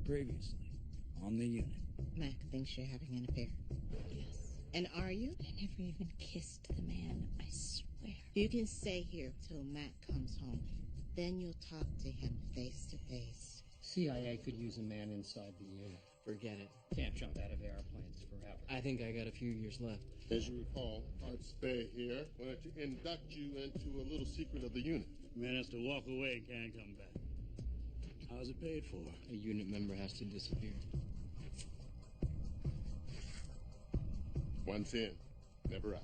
Previously, on the unit. Mac thinks you're having an affair. Yes. And are you? I never even kissed the man, I swear. You can stay here till Mac comes home. Then you'll talk to him face to face. CIA could use a man inside the unit. Forget it. Can't jump out of airplanes forever. I think I got a few years left. As you recall, Art Spay here wanted to induct you into a little secret of the unit. Man has to walk away and can't come back. How's it paid for? A unit member has to disappear. Once in, never out.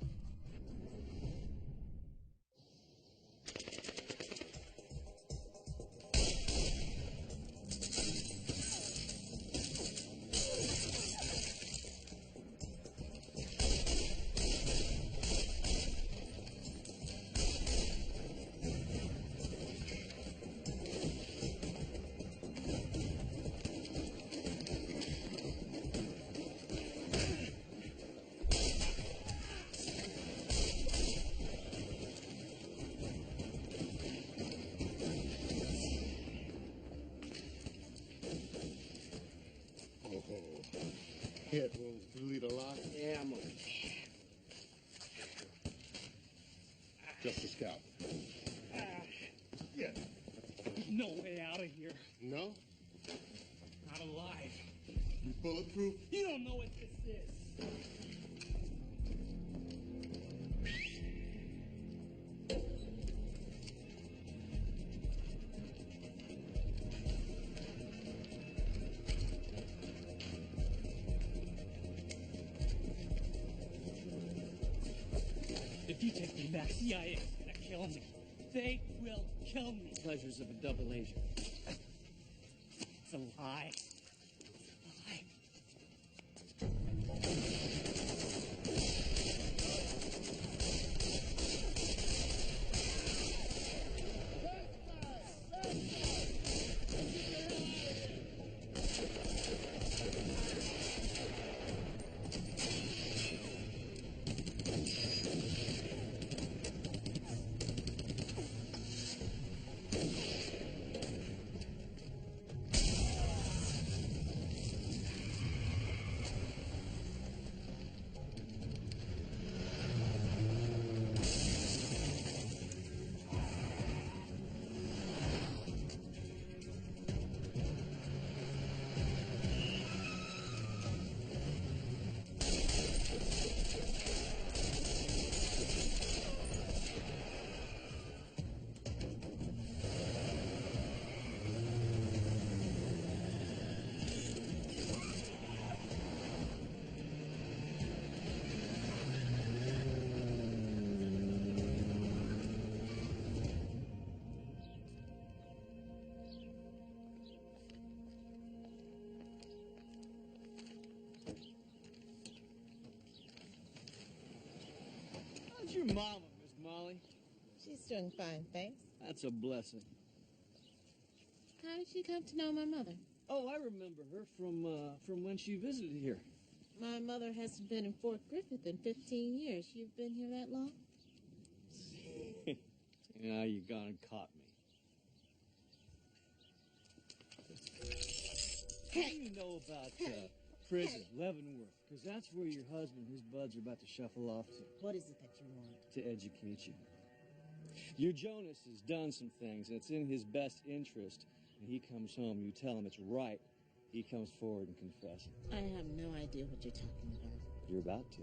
Head wounds bleed a lot. Yeah, I'm okay. Just a scalp. Yeah. No way out of here. No? Not alive. You bulletproof? You don't know what this is. If you take me back, CIA is gonna kill me. They will kill me. Pleasures of a double agent. It's a lie. A lie. How's your mama, Miss Molly? She's doing fine, thanks. That's a blessing. How did you come to know my mother? Oh, I remember her from when she visited here. My mother hasn't been in Fort Griffith in 15 years. You've been here that long? Now you gone and caught me. What do you know about prison, Leavenworth? Because that's where your husband and his buds are about to shuffle off to. What is it that you want? To educate you. Your Jonas has done some things, and it's in his best interest. When he comes home, you tell him it's right. He comes forward and confesses. I have no idea what you're talking about. You're about to.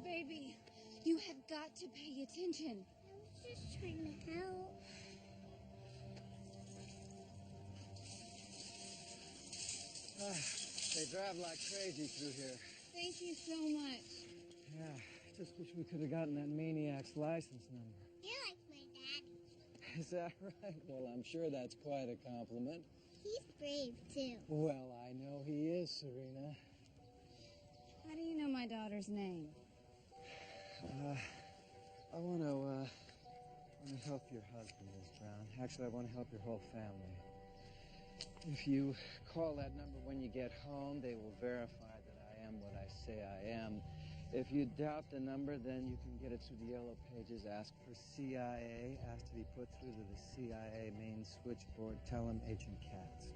Baby, you have got to pay attention. I was just trying to help. They drive like crazy through here. Thank you so much. Yeah, just wish we could have gotten that maniac's license number. You're like my daddy. Is that right? Well, I'm sure that's quite a compliment. He's brave, too. Well, I know he is, Serena. How do you know my daughter's name? I want to help your husband, Miss Brown. Actually, I want to help your whole family. If you call that number when you get home, they will verify that I am what I say I am. If you doubt the number, then you can get it through the yellow pages. Ask for CIA. Ask to be put through to the CIA main switchboard. Tell them Agent Katz.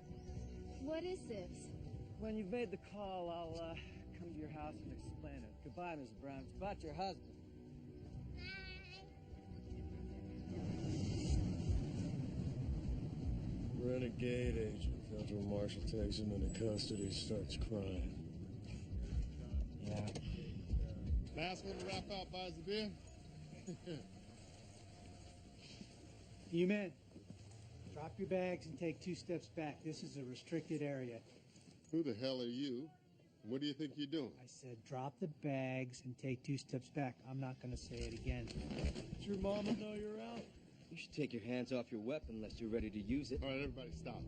What is this? When you've made the call, I'll come to your house and explain it. Goodbye, Miss Brown. It's about your husband. Renegade agent. Federal marshal takes him into custody, starts crying. Yeah. Last one to wrap out buys the beer. You men, drop your bags and take 2 steps back. This is a restricted area. Who the hell are you? What do you think you're doing? I said drop the bags and take 2 steps back. I'm not going to say it again. Does your mama know you're out? You should take your hands off your weapon unless you're ready to use it. All right, everybody, stop.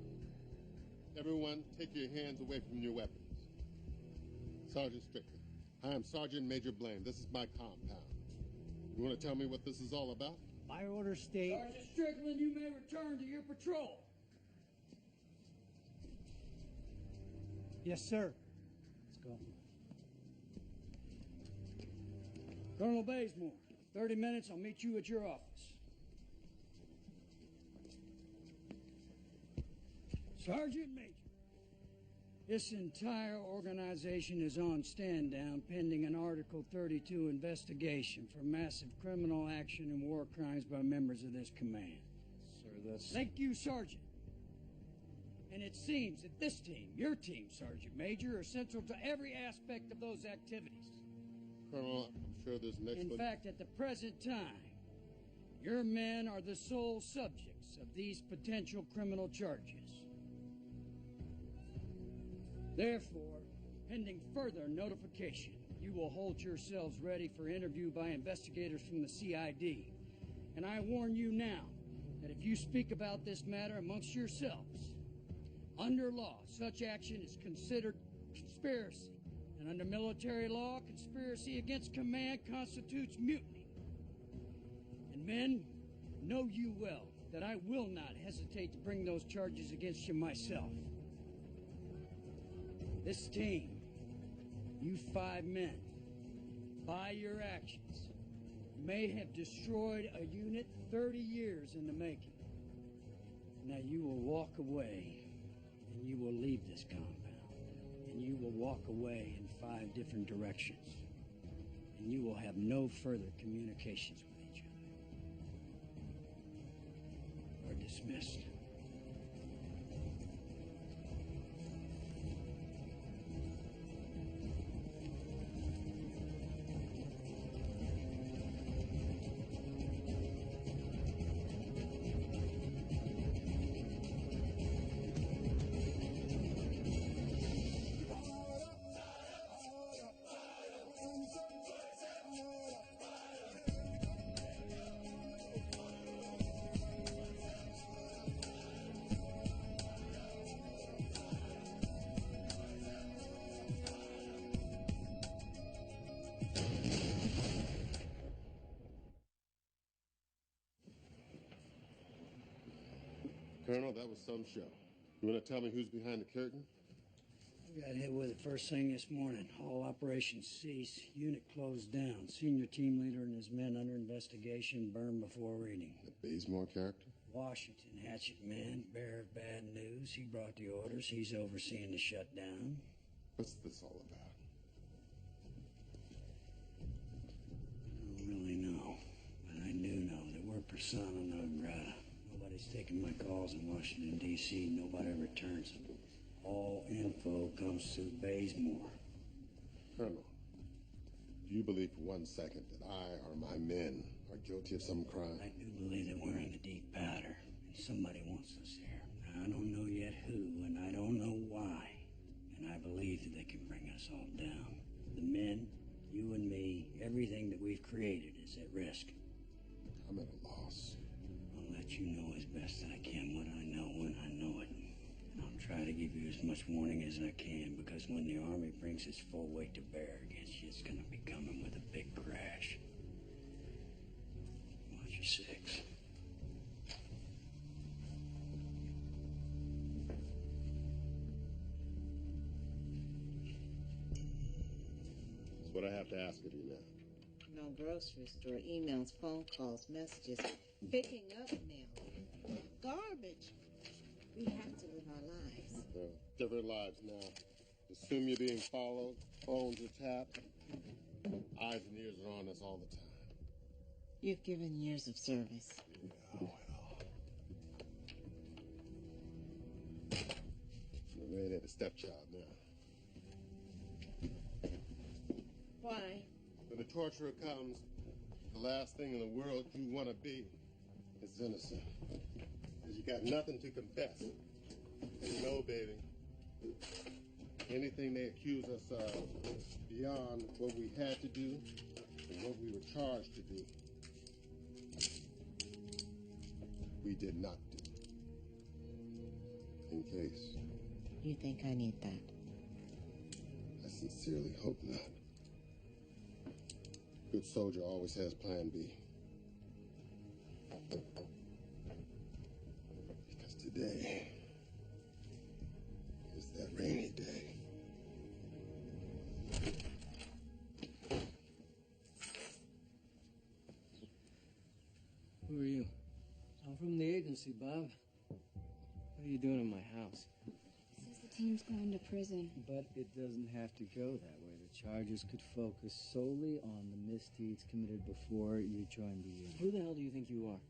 Everyone, take your hands away from your weapons. Sergeant Strickland. I am Sergeant Major Blaine. This is my compound. You want to tell me what this is all about? My orders state... Sergeant Strickland, you may return to your patrol. Yes, sir. Let's go. Colonel Bazemore, 30 minutes, I'll meet you at your office. Sergeant Major, this entire organization is on stand-down pending an Article 32 investigation for massive criminal action and war crimes by members of this command. Sir, that's... Thank you, Sergeant. And it seems that this team, your team, Sergeant Major, are central to every aspect of those activities. Colonel, I'm sure there's an In fact, at the present time, your men are the sole subjects of these potential criminal charges. Therefore, pending further notification, you will hold yourselves ready for interview by investigators from the CID. And I warn you now that if you speak about this matter amongst yourselves, under law, such action is considered conspiracy. And under military law, conspiracy against command constitutes mutiny. And men, know you well that I will not hesitate to bring those charges against you myself. This team, you 5 men, by your actions, may have destroyed a unit 30 years in the making. Now you will walk away, and you will leave this compound, and you will walk away in 5 different directions, and you will have no further communications with each other. You are dismissed. Colonel, that was some show. You want to tell me who's behind the curtain? We got hit with it first thing this morning. All operations ceased. Unit closed down. Senior team leader and his men under investigation, burned before reading. The Bazemore character? Washington, hatchet man, bearer of bad news. He brought the orders. He's overseeing the shutdown. What's this all about? I don't really know. But I do know that we're persona non grata. Nobody's taking my calls in Washington, D.C. Nobody returns them. All info comes through Bazemore. Colonel, do you believe for 1 second that I or my men are guilty of some crime? I do believe that we're in the deep powder, and somebody wants us here. Now, I don't know yet who, and I don't know why. And I believe that they can bring us all down. The men, you and me, everything that we've created is at risk. I'm at a loss. I'll let let you know as best I can what I know when I know it. And I'll try to give you as much warning as I can, because when the Army brings its full weight to bear against you, it's gonna be coming with a big crash. Watch your six. That's what I have to ask of you now. No grocery store, emails, phone calls, messages, picking up mail, garbage. We have to live our lives. Different lives now. Assume you're being followed, phones are tapped, eyes and ears are on us all the time. You've given years of service. Yeah, well. I'm ready at a stepchild now. Why? When the torturer comes, the last thing in the world you want to be is innocent. Because you got nothing to confess. No, baby. Anything they accuse us of beyond what we had to do and what we were charged to do, we did not do. In case. You think I need that? I sincerely hope not. Good soldier always has plan B. Because today is that rainy day. Who are you? I'm from the agency, Bob. What are you doing in my house? He says the team's going to prison. But it doesn't have to go that way. The charges could focus solely on the misdeeds committed before you joined the unit. Who the hell do you think you are?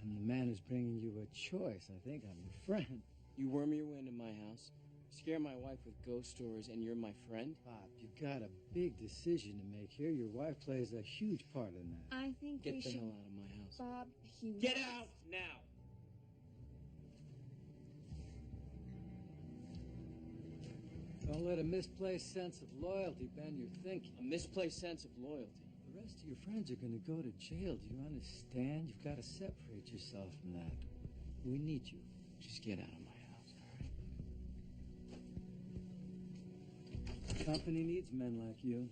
I'm the man who's bringing you a choice. I think I'm your friend. You worm your way into my house, scare my wife with ghost stories, and you're my friend? Bob, you got a big decision to make here. Your wife plays a huge part in that. I think Get we the should... hell out of my house. Bob, he Get wants- out now! Don't let a misplaced sense of loyalty bend your thinking. A misplaced sense of loyalty. The rest of your friends are going to go to jail. Do you understand? You've got to separate yourself from that. We need you. Just get out of my house, all right? The company needs men like you.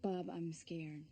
Bob, I'm scared.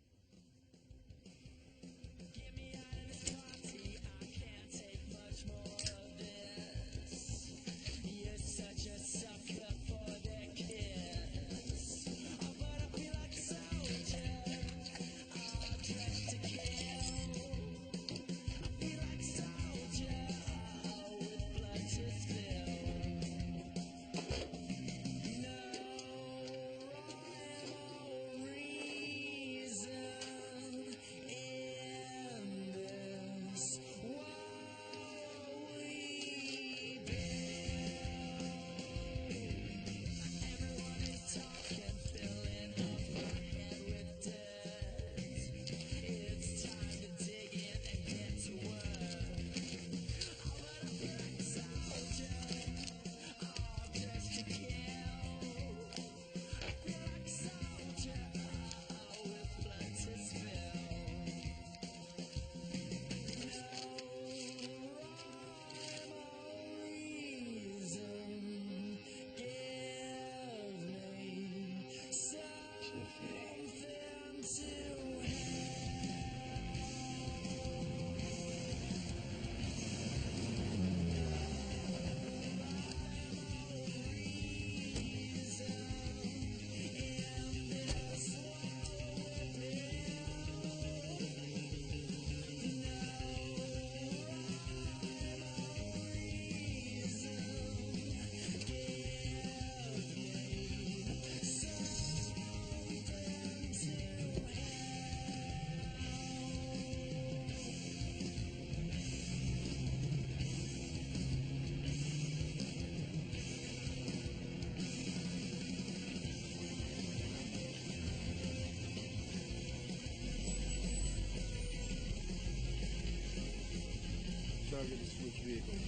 Target is switch vehicles.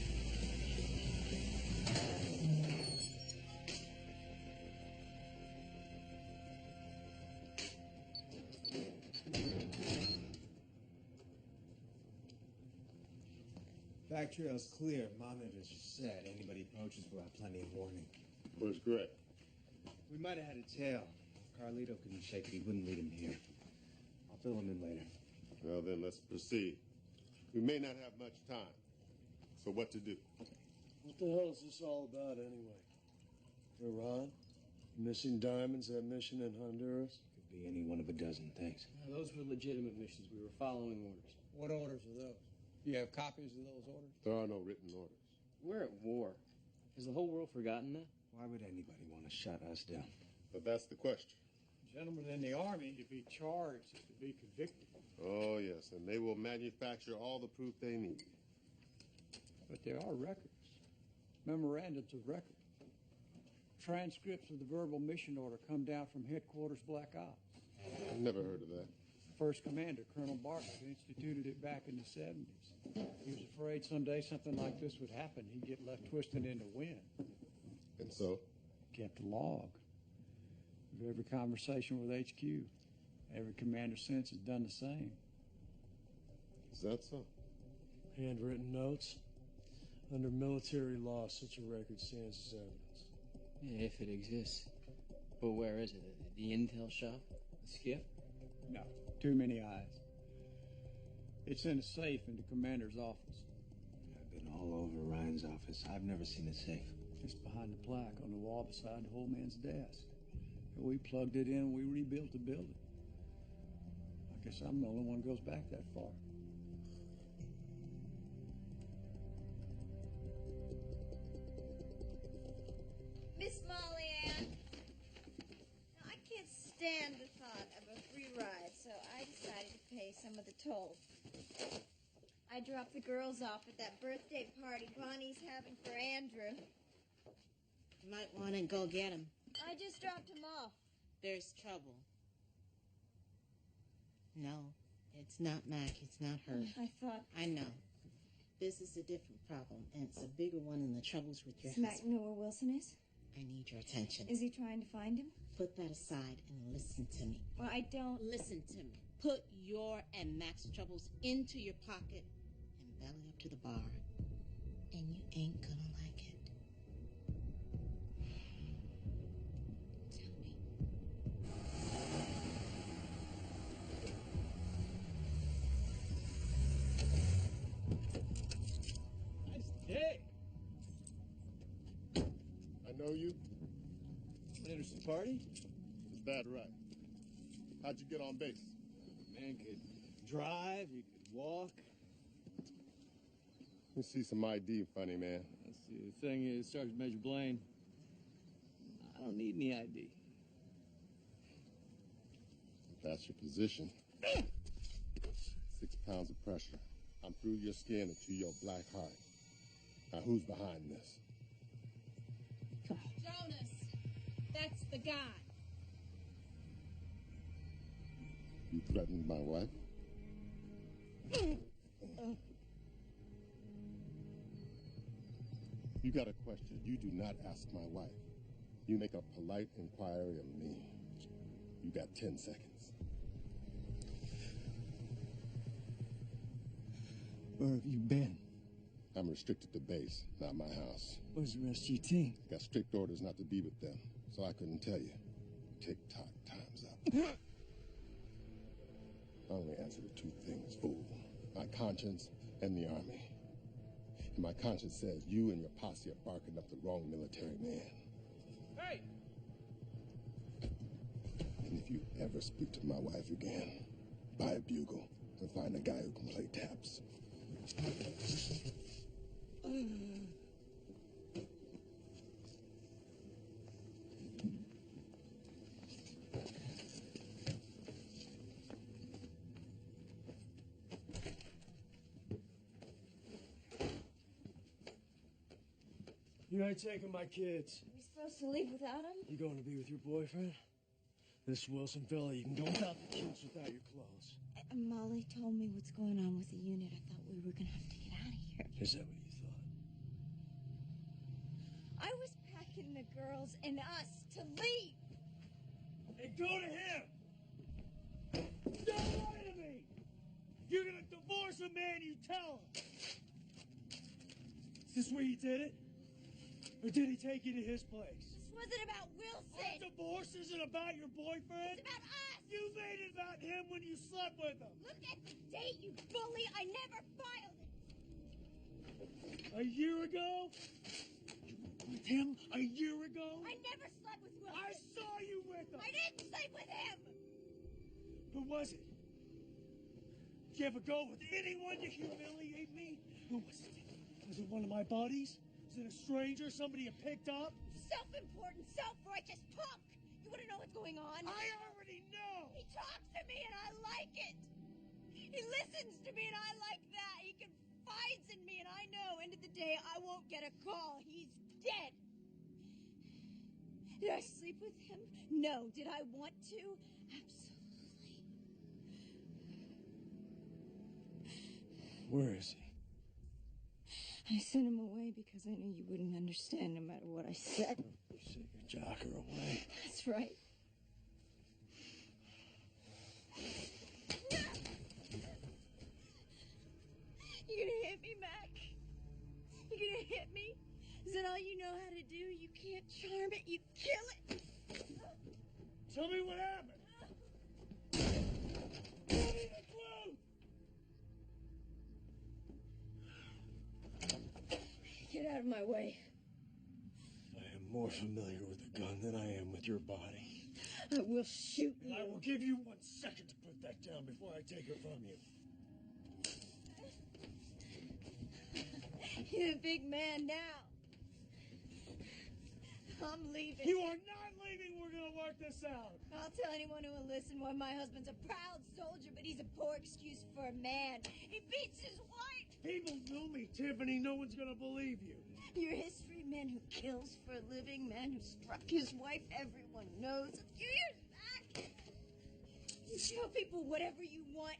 Back trail's clear. Monitors are set. Anybody approaches will have plenty of warning. Where's Greg? We might have had a tail. If Carlito couldn't shake it, he wouldn't lead him here. I'll fill him in later. Well, then let's proceed. We may not have much time. So what to do? What the hell is this all about anyway? Iran? Missing diamonds, that mission in Honduras? Could be any one of a dozen things. Those were legitimate missions. We were following orders. What orders are those? Do you have copies of those orders? There are no written orders. We're at war. Has the whole world forgotten that? Why would anybody want to shut us down? But that's the question. Gentlemen in the Army, to be charged, to be convicted. Oh, yes, and they will manufacture all the proof they need. But there are records. Memorandums of record. Transcripts of the verbal mission order come down from headquarters Black Ops. I've never heard of that. First commander, Colonel Barker, instituted it back in the 70s. He was afraid someday something like this would happen. He'd get left twisted into wind. And so? Kept a log of every conversation with HQ. Every commander since has done the same. Is that so? Handwritten notes? Under military law, such a record stands as evidence. Yeah, if it exists. But where is it? The intel shop? The skiff? No, too many eyes. It's in a safe in the commander's office. I've been all over Ryan's office. I've never seen a safe. It's behind the plaque on the wall beside the old man's desk. And we plugged it in and we rebuilt the building. I guess I'm the only one who goes back that far. Miss Molly Ann. Now, I can't stand the thought of a free ride, so I decided to pay some of the toll. I dropped the girls off at that birthday party Bonnie's having for Andrew. You might want to go get him. I just dropped him off. There's trouble. No, it's not Mac. It's not her. I know. This is a different problem, and it's a bigger one than the troubles with your Smack husband. know where Wilson is? I need your attention. Is he trying to find him? Put that aside and listen to me. Well, I don't... Listen to me. Put your and Mac's troubles into your pocket and belly up to the bar. And you ain't gonna like it. Tell me. Nice day. I know you. Interesting party? Is that right? How'd you get on base? Man could drive, he could walk. Let me see some ID, funny man. Let's see, the thing is, Sergeant Major Blaine, I don't need any ID. If that's your position. 6 pounds of pressure. I'm through your skin and to your black heart. Now, who's behind this? Jonas, that's the guy. You threatened my wife? You got a question. You do not ask my wife. You make a polite inquiry of me. You got 10 seconds. Where have you been? I'm restricted to base, not my house. Where's the rest of your team? Got strict orders not to be with them, so I couldn't tell you. Tick-tock, time's up. I only answer to 2 things, fool. My conscience and the Army. And my conscience says you and your posse are barking up the wrong military man. Hey! And if you ever speak to my wife again, buy a bugle and find a guy who can play taps. You ain't taking my kids. Are we supposed to leave without him? You going to be with your boyfriend? This Wilson fella, you can go without the kids without your clothes. Molly told me what's going on with the unit. I thought we were going to have to get out of here. Is that what you thought? I was packing the girls and us to leave. Hey, go to him! Don't lie to me! If you're gonna divorce a man, you tell him! this where you did it? Or did he take you to his place? This wasn't about Wilson. Our divorce isn't about your boyfriend? It's about us. You made it about him when you slept with him. Look at the date, you bully. I never filed it. A year ago? You were with him a year ago? I never slept with Wilson. I saw you with him. I didn't sleep with him. Who was it? Did you ever go with anyone to humiliate me? Who was it? Was it one of my buddies? Was it a stranger, somebody you picked up? Self-important, self-righteous punk. You want to know what's going on? I already know. He talks to me and I like it. He listens to me and I like that. He confides in me and I know end of the day I won't get a call. He's dead. Did I sleep with him? No. Did I want to? Absolutely. Where is he? I sent him away because I knew you wouldn't understand no matter what I said. You sent your jocker away. That's right. You gonna hit me, Mac? You gonna hit me? Is that all you know how to do? You can't charm it, you kill it. Tell me what happened. Tell me the truth. Get out of my way. I am more familiar with the gun than I am with your body. I will shoot you. I will give you 1 second to put that down before I take her from you. You're a big man now. I'm leaving. You are not leaving. We're going to work this out. I'll tell anyone who will listen why my husband's a proud soldier, but he's a poor excuse for a man. He beats his wife. People know me, Tiffany. No one's going to believe you. Your history, man who kills for a living, man who struck his wife, everyone knows. A few years back, you tell people whatever you want.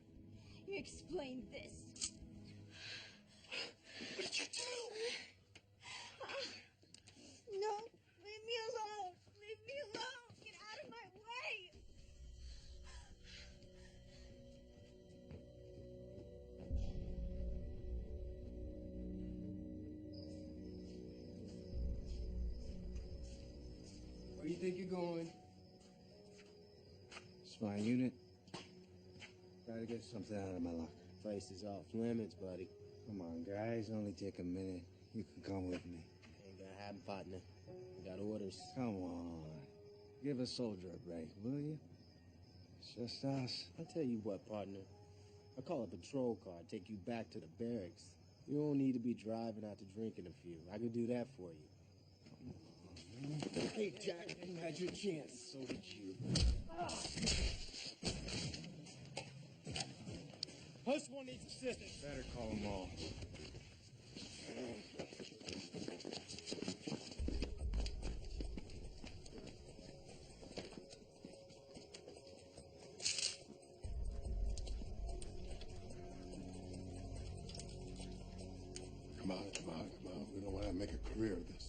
You explain this. What did you do? No, leave me alone. Leave me alone. Get out of my way. Where do you think you're going? It's my unit. Gotta get something out of my locker. Place is off limits, buddy. Come on, guys. Only take a minute. You can come with me. Ain't gonna happen, partner. We got orders. Come on. Give a soldier a break, will you? It's just us. I'll tell you what, partner. I'll call a patrol car, take you back to the barracks. You don't need to be driving out to drinking a few. I can do that for you. Hey, Jack, you had your chance. So did you. Post one needs assistance. Better call them all. Come on, come on, come on. We don't want to make a career of this.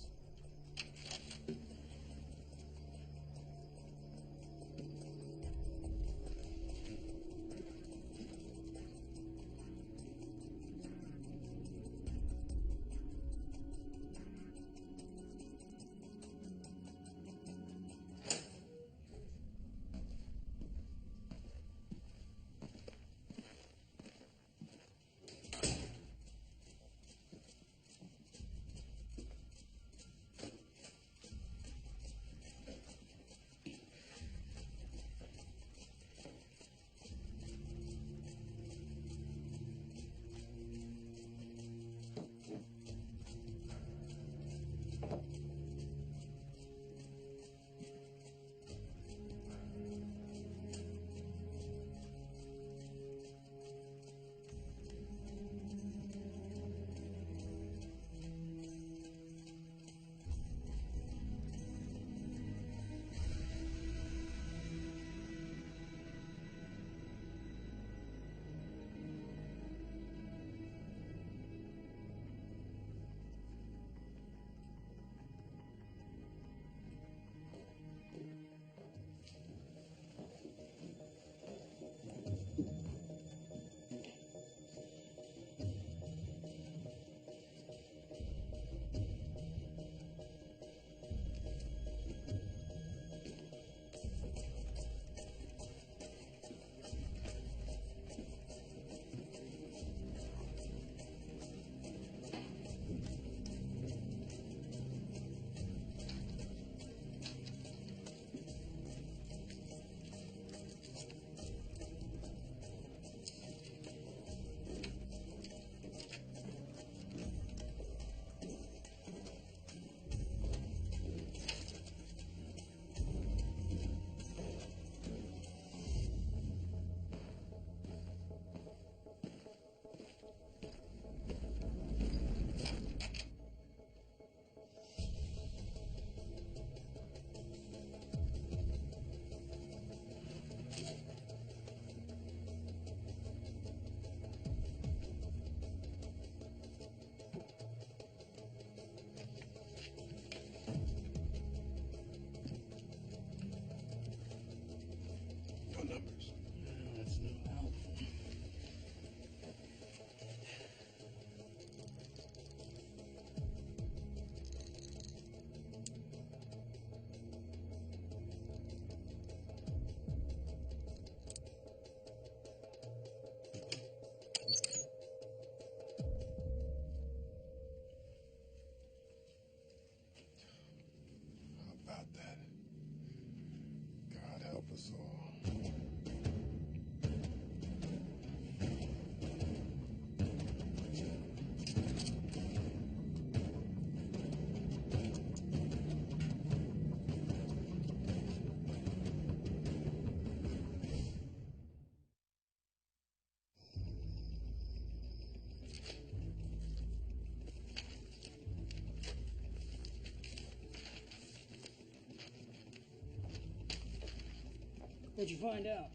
What'd you find out?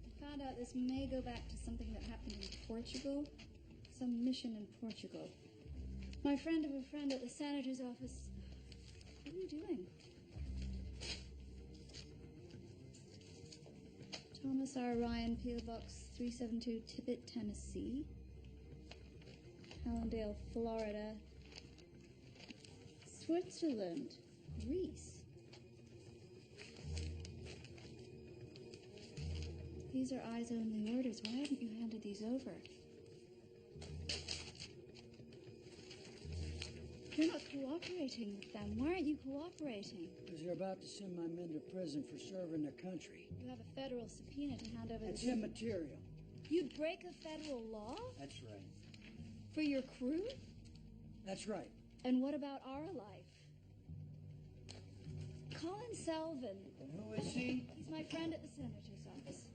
I found out this may go back to something that happened in Portugal. Some mission in Portugal. My friend of a friend at the senator's office. What are you doing? Thomas R. Ryan, P.O. Box 372, Tippett, Tennessee. Hallandale, Florida. Switzerland. Greece. These are eyes-only orders. Why haven't you handed these over? You're not cooperating with them. Why aren't you cooperating? Because they're about to send my men to prison for serving their country. You have a federal subpoena to hand over That's the... immaterial. You'd break a federal law? That's right. For your crew? That's right. And what about our life? Colin Selvin. And who is he? He's my friend at the senator's office.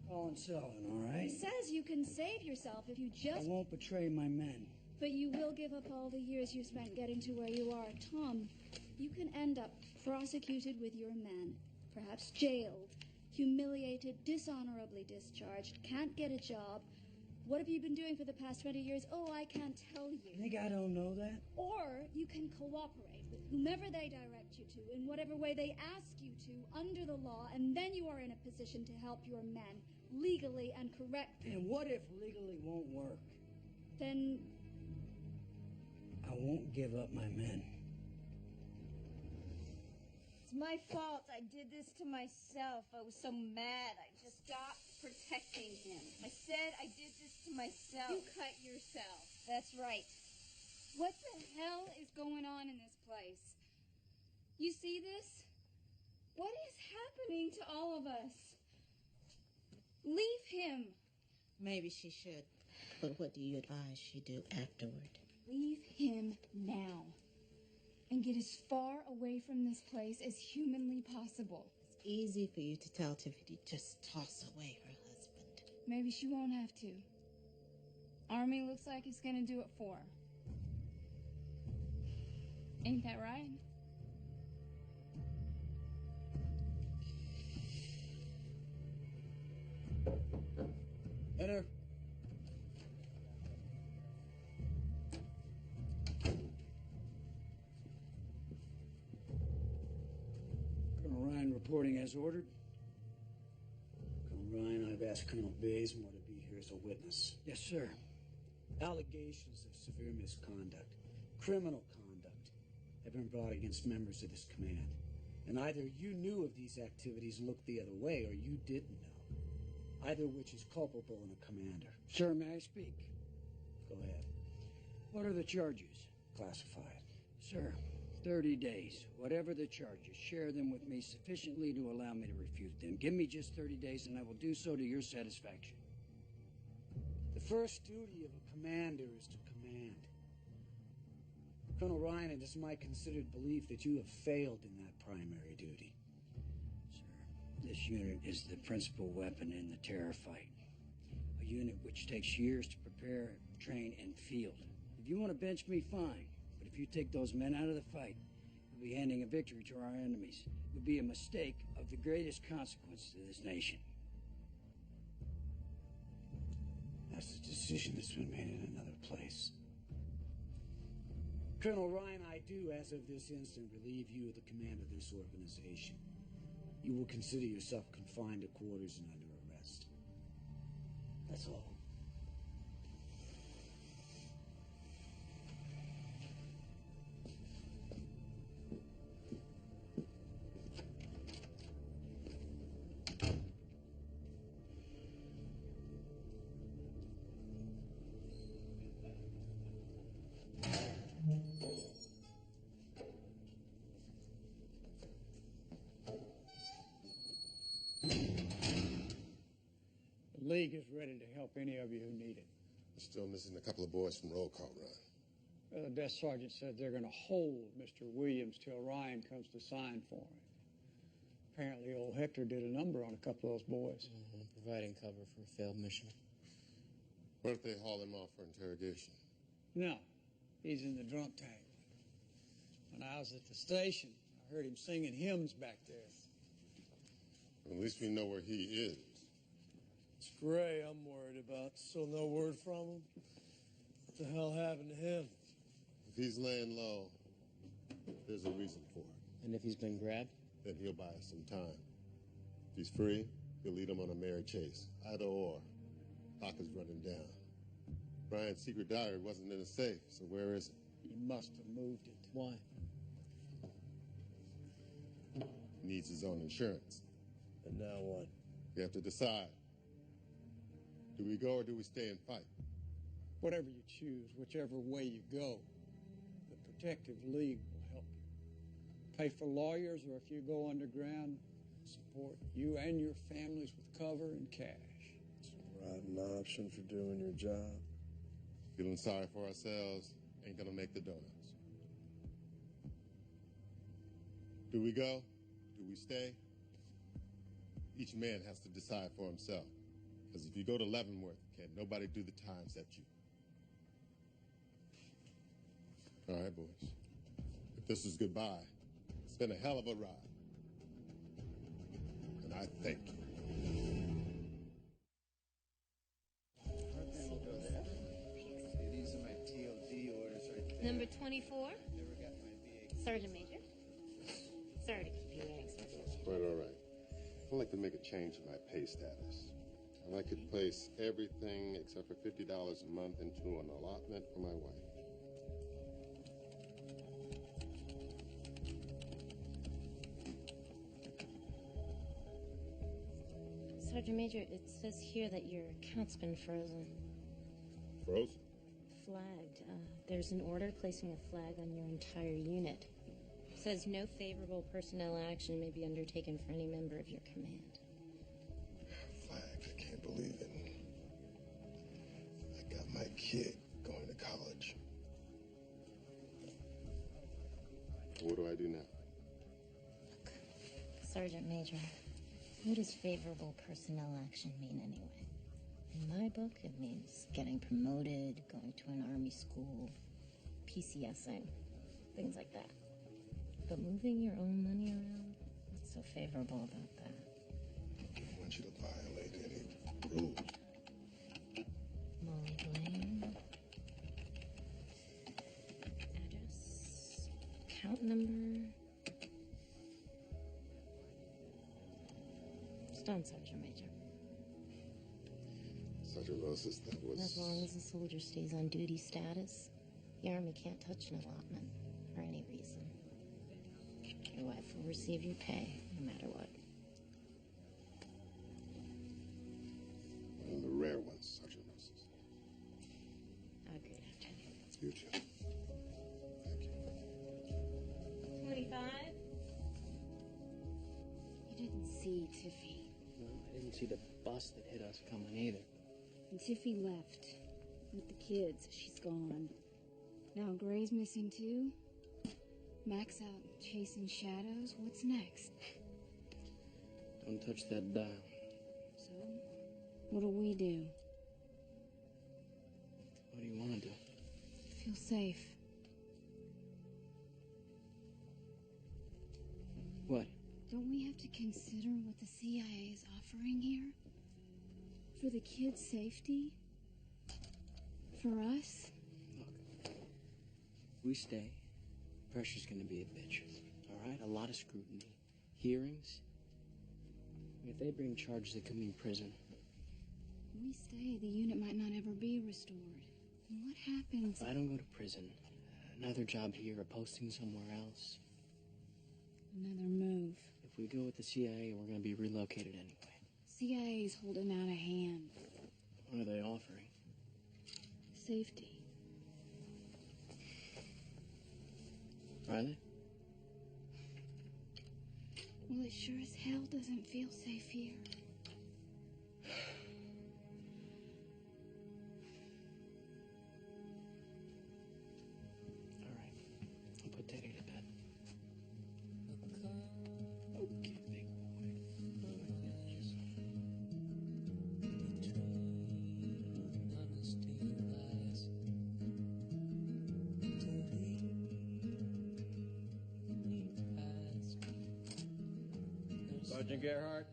Colin Selvin, all right? He says you can save yourself if you just... I won't betray my men. But you will give up all the years you spent getting to where you are. Tom, you can end up prosecuted with your men, perhaps jailed, humiliated, dishonorably discharged, can't get a job. What have you been doing for the past 20 years? Oh, I can't tell you. You think I don't know that? Or you can cooperate with whomever they direct you to in whatever way they ask you to under the law, and then you are in a position to help your men legally and correctly. And what if legally won't work? Then... I won't give up my men. It's my fault. I did this to myself. I was so mad. I just stopped protecting him. I said I did this to myself. You cut yourself. That's right. What the hell is going on in this place? You see this? What is happening to all of us? Leave him. Maybe she should. But what do you advise she do afterward? Leave him now. And get as far away from this place as humanly possible. It's easy for you to tell Tiffany, just toss away her husband. Maybe she won't have to. Army looks like it's gonna do it for her. Ain't that right? Enter. Colonel Ryan reporting as ordered. Colonel Ryan, I've asked Colonel Bazemore to be here as a witness. Yes, sir. Allegations of severe misconduct, criminal conduct, have been brought against members of this command. And either you knew of these activities and looked the other way, or you didn't know. Either which is culpable in a commander. Sir, may I speak? Go ahead. What are the charges? Classified. Sir, 30 days. Whatever the charges, share them with me sufficiently to allow me to refute them. Give me just 30 days and I will do so to your satisfaction. The first duty of a commander is to command. Colonel Ryan, it is my considered belief that you have failed in that primary duty. Sir, this unit is the principal weapon in the terror fight. A unit which takes years to prepare, train, and field. If you want to bench me, fine. But if you take those men out of the fight, you'll be handing a victory to our enemies. It would be a mistake of the greatest consequence to this nation. That's a decision that's been made in another place. Colonel Ryan, I do, as of this instant, relieve you of the command of this organization. You will consider yourself confined to quarters and under arrest. That's all. The League is ready to help any of you who need it. We're still missing a couple of boys from roll call run. Well, the desk sergeant said they're going to hold Mr. Williams till Ryan comes to sign for him. Apparently, old Hector did a number on a couple of those boys. Providing cover for a failed mission. What if they haul him off for interrogation? No, he's in the drunk tank. When I was at the station, I heard him singing hymns back there. At least we know where he is. It's Gray I'm worried about. Still no word from him? What the hell happened to him? If he's laying low, there's a reason for it. And if he's been grabbed? Then he'll buy us some time. If he's free, he'll lead him on a merry chase. Either or. Clock is running down. Brian's secret diary wasn't in a safe, so where is it? He must have moved it. Why? He needs his own insurance. And now what? We have to decide. Do we go or do we stay and fight? Whatever you choose, whichever way you go, the Protective League will help you. Pay for lawyers, or if you go underground, support you and your families with cover and cash. It's a rotten option for doing your job. Feeling sorry for ourselves ain't gonna make the donuts. Do we go? Do we stay? Each man has to decide for himself. Because if you go to Leavenworth, can't nobody do the time except you. All right, boys. If this is goodbye, it's been a hell of a ride. And I thank you. These are my TOD orders right there. Number 24, Never got my VA. Sergeant Major. Sorry to keep you waiting, Sergeant. Quite all right. I'd like to make a change in my pay status. I'd like to place everything except for $50 a month into an allotment for my wife. Sergeant Major, it says here that your account's been frozen. Frozen? Flagged. There's an order placing a flag on your entire unit. It says no favorable personnel action may be undertaken for any member of your command. Flagged. I can't believe it. I got my kid going to college. What do I do now? Look, Sergeant Major, what does favorable personnel action mean anyway? In my book, it means getting promoted, going to an army school, PCSing, things like that. But moving your own money around, what's so favorable about that? I don't want you to violate any rules. Molly Blaine. Address. Account number. It's done, Sergeant Major. Sergeant Roses, that was... As long as the soldier stays on duty status, the Army can't touch an allotment for any reason. Your wife will receive your pay, no matter what. One of the rare ones, Sergeant Roses. Have a great afternoon. You too. Thank you. 25. You didn't see Tiffy. No, I didn't see the bus that hit us coming either. And Tiffy left with the kids. She's gone. Now Gray's missing too. Mac's out chasing shadows. What's next? Don't touch that dial. So, what do we do? What do you want to do? Feel safe. What? Don't we have to consider what the CIA is offering here? For the kids' safety? For us? Look, if we stay, pressure's gonna be a bitch. All right? A lot of scrutiny. Hearings. If they bring charges, they could mean prison. If we stay, the unit might not ever be restored. And what happens? If I don't go to prison, another job here, a posting somewhere else. Another move. If we go with the CIA, we're gonna be relocated anyway. CIA's holding out a hand. What are they offering? Safety. Are they? Well, it sure as hell doesn't feel safe here. All right. I'll put Teddy to bed. Okay, big boy. Sergeant Gerhardt,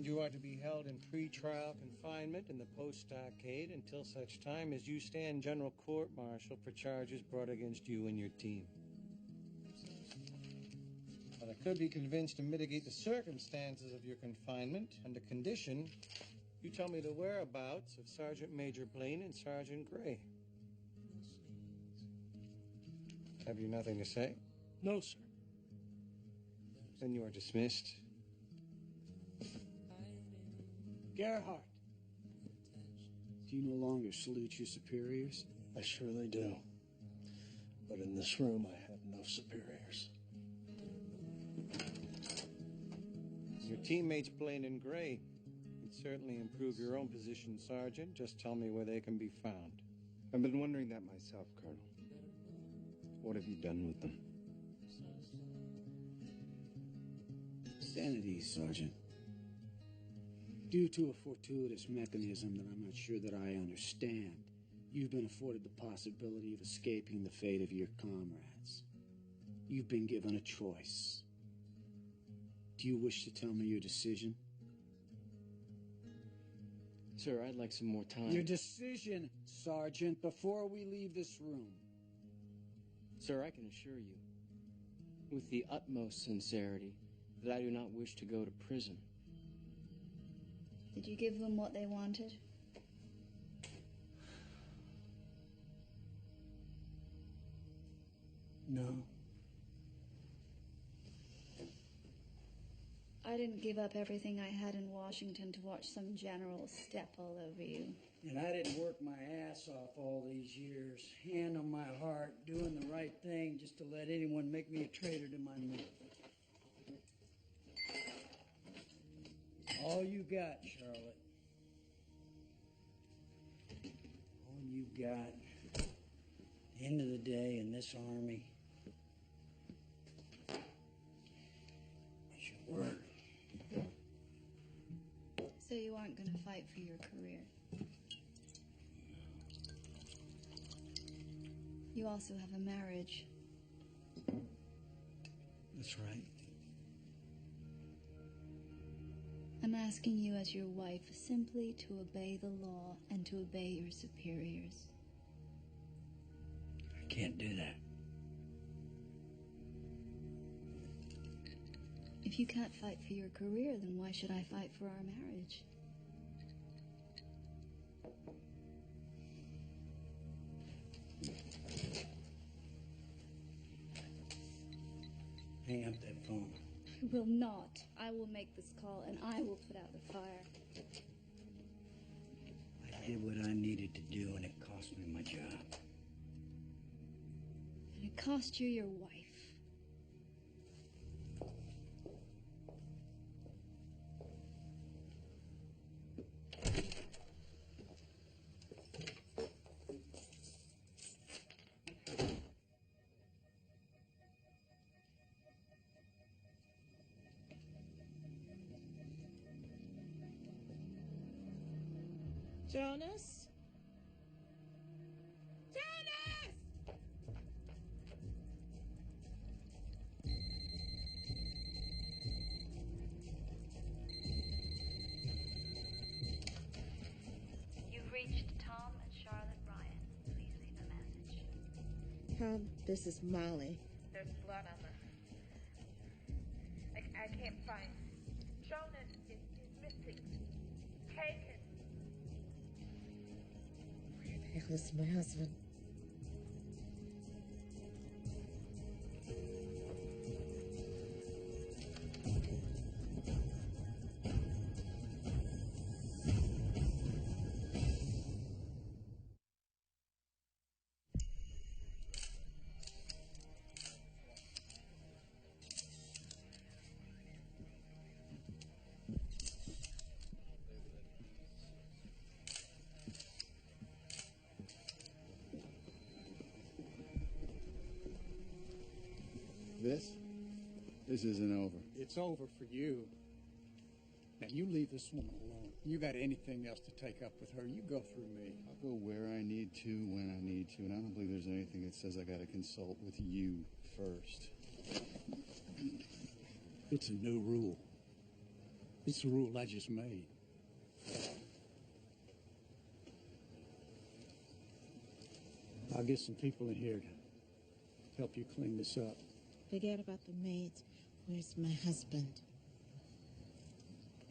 And you are to be held in pre-trial confinement in the post-stockade until such time as you stand general court-martial for charges brought against you and your team. But I could be convinced to mitigate the circumstances of your confinement under condition you tell me the whereabouts of Sergeant Major Blaine and Sergeant Gray. Have you nothing to say? No, sir. Then you are dismissed. Gerhardt. Do you no longer salute your superiors? I surely do. But in this room, I have no superiors. Your teammates Blaine and Gray would certainly improve your own position, Sergeant. Just tell me where they can be found. I've been wondering that myself, Colonel. What have you done with them? Stand at ease, Sergeant. Due to a fortuitous mechanism that I'm not sure that I understand, you've been afforded the possibility of escaping the fate of your comrades. You've been given a choice. Do you wish to tell me your decision? Sir, I'd like some more time. Your decision, Sergeant, before we leave this room. Sir, I can assure you, with the utmost sincerity, that I do not wish to go to prison. Did you give them what they wanted? No. I didn't give up everything I had in Washington to watch some general step all over you. And I didn't work my ass off all these years, hand on my heart, doing the right thing just to let anyone make me a traitor to my men. All you got, Charlotte. All you got. At the end of the day in this army is your word. So you aren't going to fight for your career. You also have a marriage. That's right. I'm asking you as your wife simply to obey the law and to obey your superiors. I can't do that. If you can't fight for your career, then why should I fight for our marriage? Hang up that phone. I will not. I will make this call and I will put out the fire. I did what I needed to do and it cost me my job. And it cost you your wife. Jonas? Jonas! You've reached Tom and Charlotte Ryan. Please leave a message. Tom, this is Molly. There's blood on the... I can't find... Jonas is missing. Taken. Where the hell is my husband? This isn't over. It's over for you. Now, you leave this woman alone. You got anything else to take up with her, you go through me. I'll go where I need to, when I need to, and I don't believe there's anything that says I gotta consult with you first. It's a new rule. It's a rule I just made. I'll get some people in here to help you clean this up. Forget about the maids. Where's my husband?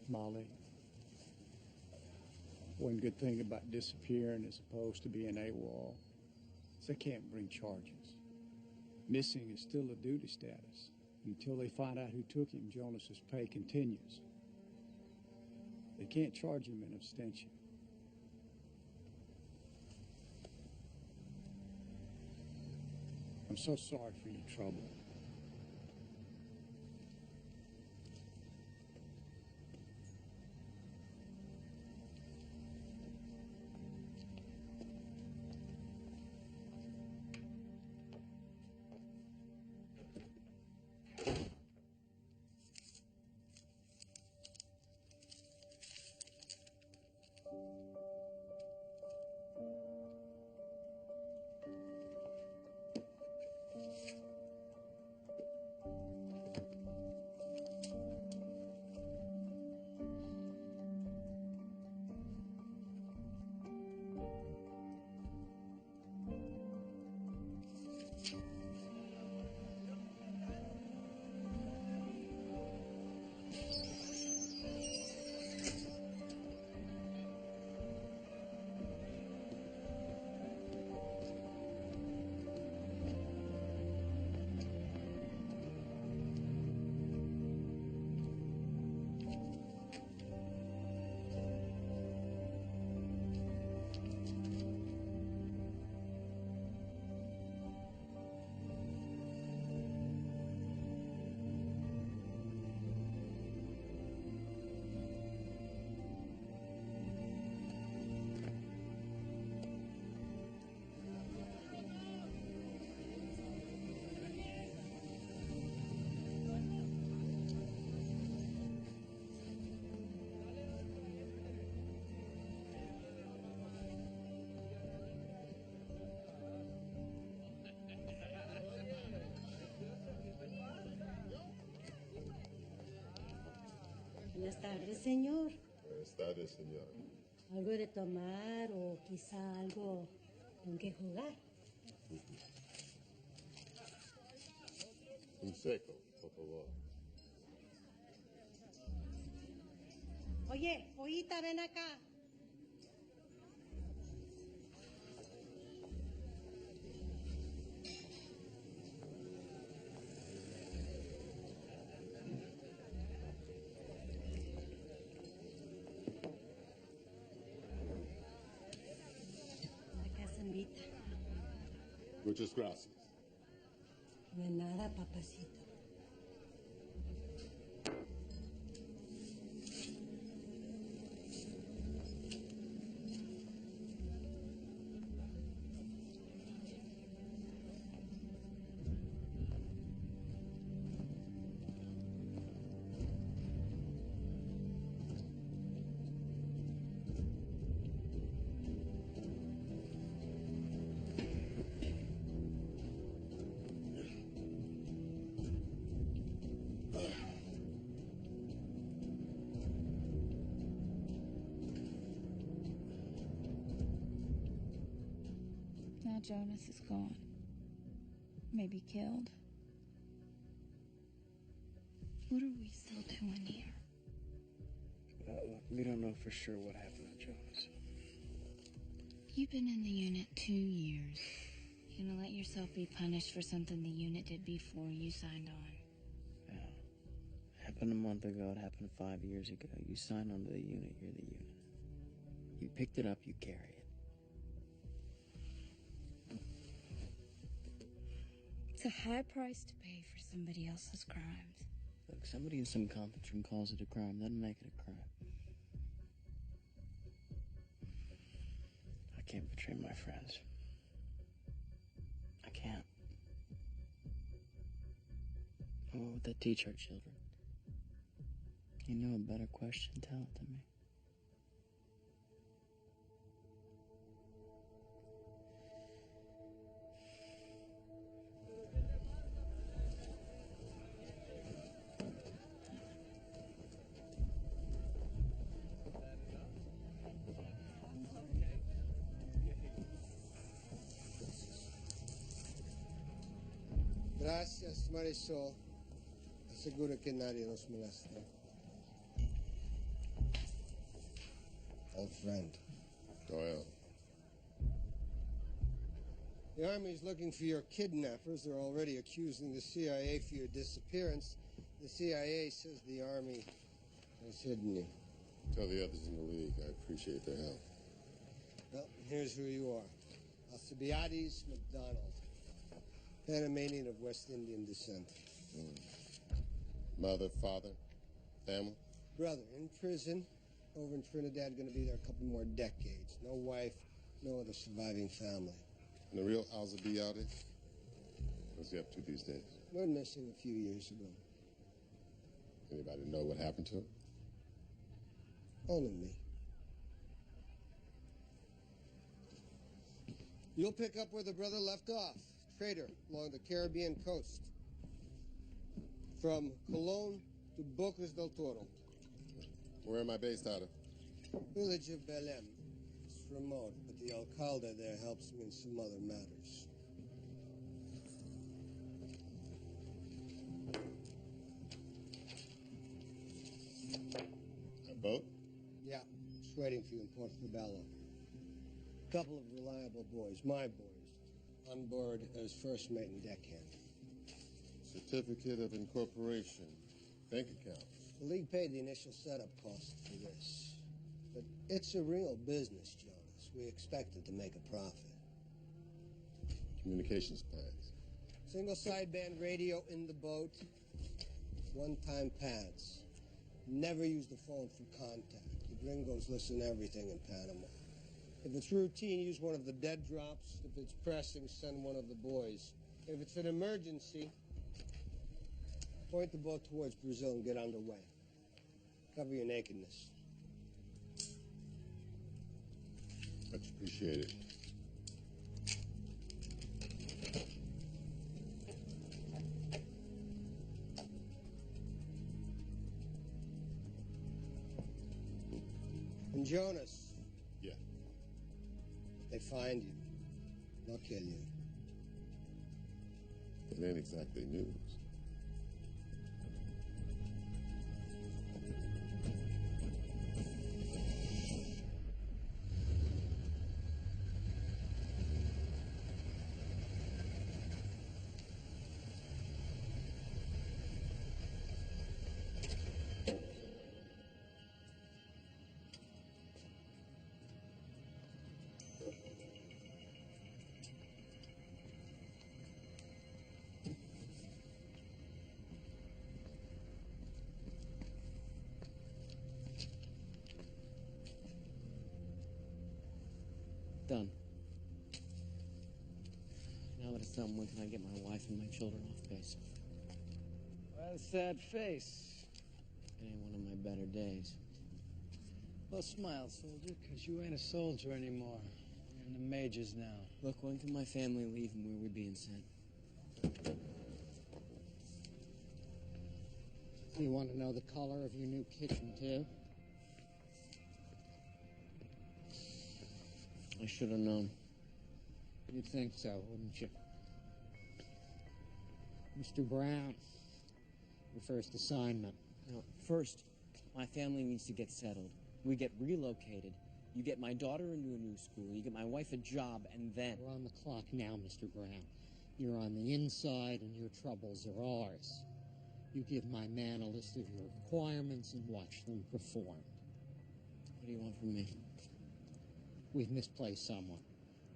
Molly, one good thing about disappearing as opposed to being AWOL is they can't bring charges. Missing is still a duty status. Until they find out who took him, Jonas's pay continues. They can't charge him in abstention. I'm so sorry for your trouble. Buenas tardes, señor. Buenas tardes, señor. ¿Algo de tomar o quizá algo con que jugar? Un seco, por favor. Oye, Pollita, ven acá. La casa invita. Muchas gracias. De nada, papacito. Now Jonas is gone. Maybe killed. What are we still doing here? Look, we don't know for sure what happened to Jonas. You've been in the unit 2 years. You gonna let yourself be punished for something the unit did before you signed on? Yeah. It happened a month ago. It happened 5 years ago. You sign on to the unit, you're the unit. You picked it up, you carry it. It's a high price to pay for somebody else's crimes. Look, somebody in some conference room calls it a crime. Doesn't make it a crime. I can't betray my friends. I can't. What would that teach our children? You know a better question? Tell it to me. Gracias, Marisol. Aseguro que nadie nos molesta. Old friend. Doyle. The Army's looking for your kidnappers. They're already accusing the CIA for your disappearance. The CIA says the Army has hidden you. Tell the others in the League I appreciate their help. Well, here's who you are. Alcibiades MacDonald, Panamanian of West Indian descent. Mother, father, family? Brother, in prison, over in Trinidad, going to be there a couple more decades. No wife, no other surviving family. And the real Alcibiades? What's he up to these days? Went missing a few years ago. Anybody know what happened to him? Only me. You'll pick up where the brother left off. Trader along the Caribbean coast. From Colon to Bocas del Toro. Where am I based out of? Village of Belém. It's remote, but the alcalde there helps me in some other matters. A boat? Yeah, it's waiting for you in Portobello. Couple of reliable boys, my boys, on board as first mate and deckhand. Certificate of incorporation. Bank account. The League paid the initial setup cost for this. But it's a real business, Jonas. We expected to make a profit. Communications plans. Single sideband radio in the boat. One-time pads. Never use the phone for contact. The gringos listen to everything in Panama. If it's routine, use one of the dead drops. If it's pressing, send one of the boys. If it's an emergency, point the boat towards Brazil and get underway. Cover your nakedness. Much appreciated. And Jonas. Yeah. If they find you, they'll kill you. It ain't exactly news. Done. Now that it's done, when can I get my wife and my children off base? Well, sad face. It ain't one of my better days. Well, smile, soldier, because you ain't a soldier anymore. You're in the majors now. Look, when can my family leave and where we being sent? You want to know the color of your new kitchen, too? I should have known. You'd think so, wouldn't you? Mr. Brown, your first assignment. No, first, my family needs to get settled. We get relocated. You get my daughter into a new school. You get my wife a job, and then... We're on the clock now, Mr. Brown. You're on the inside, and your troubles are ours. You give my man a list of your requirements and watch them perform. What do you want from me? We've misplaced someone.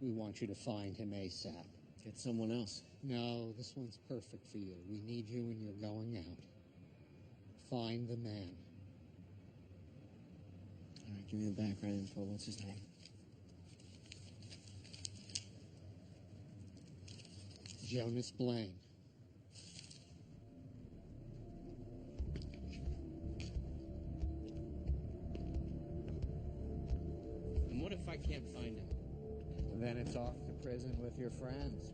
We want you to find him ASAP. Get someone else. No, this one's perfect for you. We need you when you're going out. Find the man. All right, give me the background info. What's his name? Jonas Blaine. And what if I can't find him? Then it's off to prison with your friends.